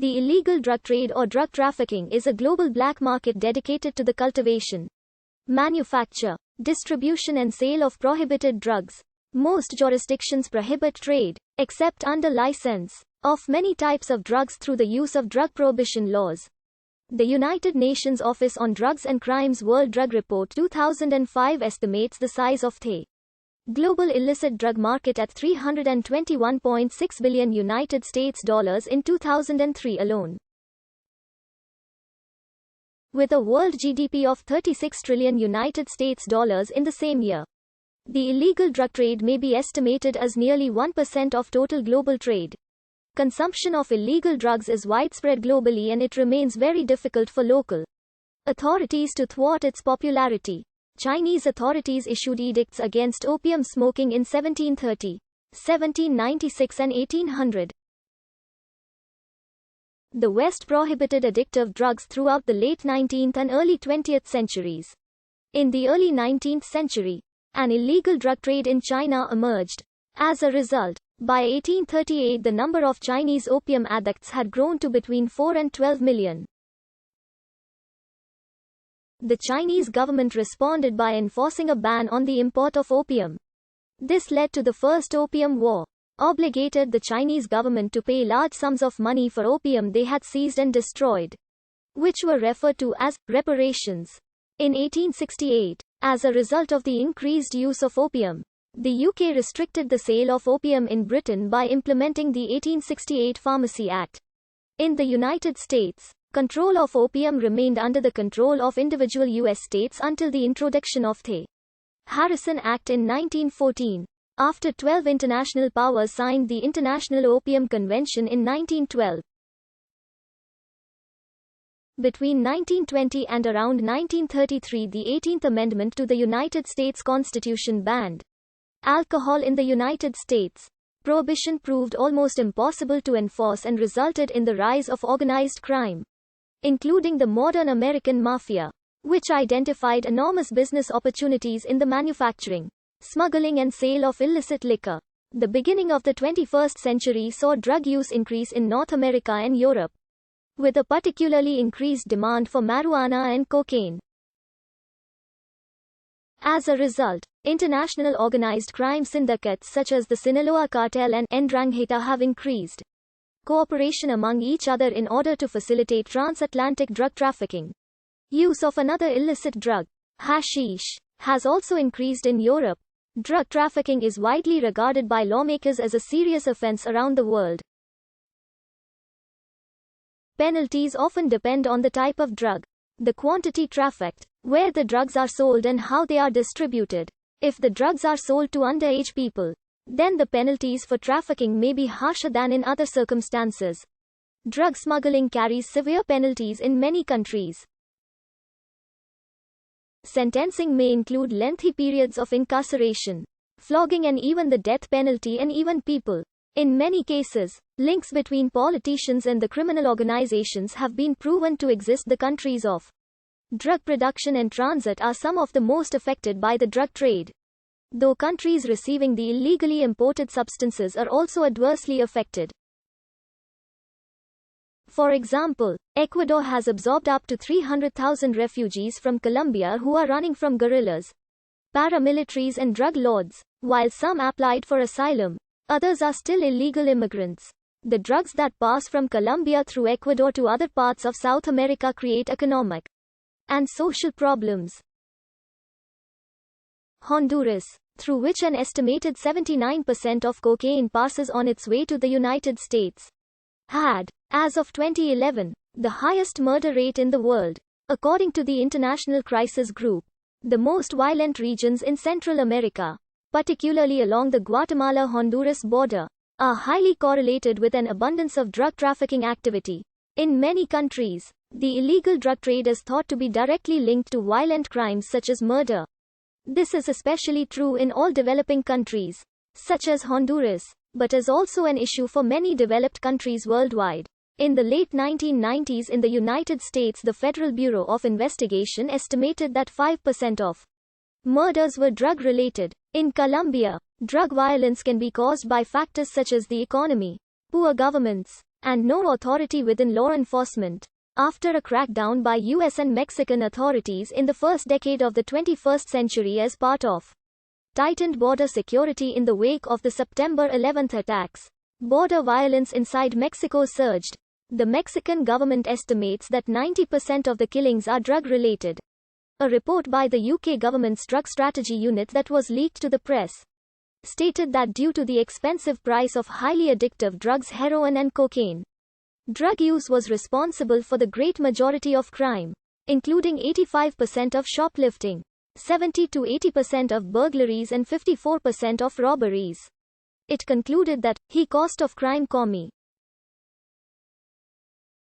The illegal drug trade or drug trafficking is a global black market dedicated to the cultivation, manufacture, distribution and sale of prohibited drugs. Most jurisdictions prohibit trade, except under license, of many types of drugs through the use of drug prohibition laws. The United Nations Office on Drugs and Crimes World Drug Report 2005 estimates the size of the global illicit drug market at $321.6 billion United States dollars in 2003 alone. With a world GDP of 36 trillion United States dollars in the same year. The illegal drug trade may be estimated as nearly 1% of total global trade. Consumption of illegal drugs is widespread globally and it remains very difficult for local authorities to thwart its popularity. Chinese authorities issued edicts against opium smoking in 1730, 1796 and 1800. The West prohibited addictive drugs throughout the late 19th and early 20th centuries. In the early 19th century, an illegal drug trade in China emerged. As a result, by 1838 the number of Chinese opium addicts had grown to between 4 and 12 million. The Chinese government responded by enforcing a ban on the import of opium. This led to the First Opium War, obligated the Chinese government to pay large sums of money for opium they had seized and destroyed, which were referred to as reparations. In 1868, as a result of the increased use of opium, the UK restricted the sale of opium in Britain by implementing the 1868 Pharmacy Act. In the United States, control of opium remained under the control of individual U.S. states until the introduction of the Harrison Act in 1914. After 12 international powers signed the International Opium Convention in 1912. Between 1920 and around 1933 the 18th Amendment to the United States Constitution banned alcohol in the United States. Prohibition proved almost impossible to enforce and resulted in the rise of organized crime, including the modern American mafia, which identified enormous business opportunities in the manufacturing, smuggling and sale of illicit liquor. The beginning of the 21st century saw drug use increase in North America and Europe, with a particularly increased demand for marijuana and cocaine. As a result, international organized crime syndicates such as the Sinaloa Cartel and Ndrangheta have increased cooperation among each other in order to facilitate transatlantic drug trafficking. Use of another illicit drug, hashish, has also increased in Europe. Drug trafficking is widely regarded by lawmakers as a serious offense around the world. Penalties often depend on the type of drug, the quantity trafficked, where the drugs are sold and how they are distributed. If the drugs are sold to underage people, then the penalties for trafficking may be harsher than in other circumstances. Drug smuggling carries severe penalties in many countries. Sentencing may include lengthy periods of incarceration, flogging and even the death penalty and even people. In many cases, links between politicians and the criminal organizations have been proven to exist. The countries of drug production and transit are some of the most affected by the drug trade, though countries receiving the illegally imported substances are also adversely affected. For example, Ecuador has absorbed up to 300,000 refugees from Colombia who are running from guerrillas, paramilitaries and drug lords. While some applied for asylum, others are still illegal immigrants. The drugs that pass from Colombia through Ecuador to other parts of South America create economic and social problems. Honduras, through which an estimated 79% of cocaine passes on its way to the United States, had, as of 2011, the highest murder rate in the world, according to the International Crisis Group. The most violent regions in Central America, particularly along the Guatemala-Honduras border, are highly correlated with an abundance of drug trafficking activity. In many countries, the illegal drug trade is thought to be directly linked to violent crimes such as murder. This is especially true in all developing countries, such as Honduras, but is also an issue for many developed countries worldwide. In the late 1990s in the United States, the Federal Bureau of Investigation estimated that 5% of murders were drug-related. In Colombia, drug violence can be caused by factors such as the economy, poor governments, and no authority within law enforcement. After a crackdown by US and Mexican authorities in the first decade of the 21st century as part of tightened border security in the wake of the September 11 attacks, border violence inside Mexico surged. The Mexican government estimates that 90% of the killings are drug-related. A report by the UK government's drug strategy unit that was leaked to the press stated that due to the expensive price of highly addictive drugs, heroin and cocaine, drug use was responsible for the great majority of crime, including 85% of shoplifting, 70 to 80% of burglaries and 54% of robberies. It concluded that, cost of crime,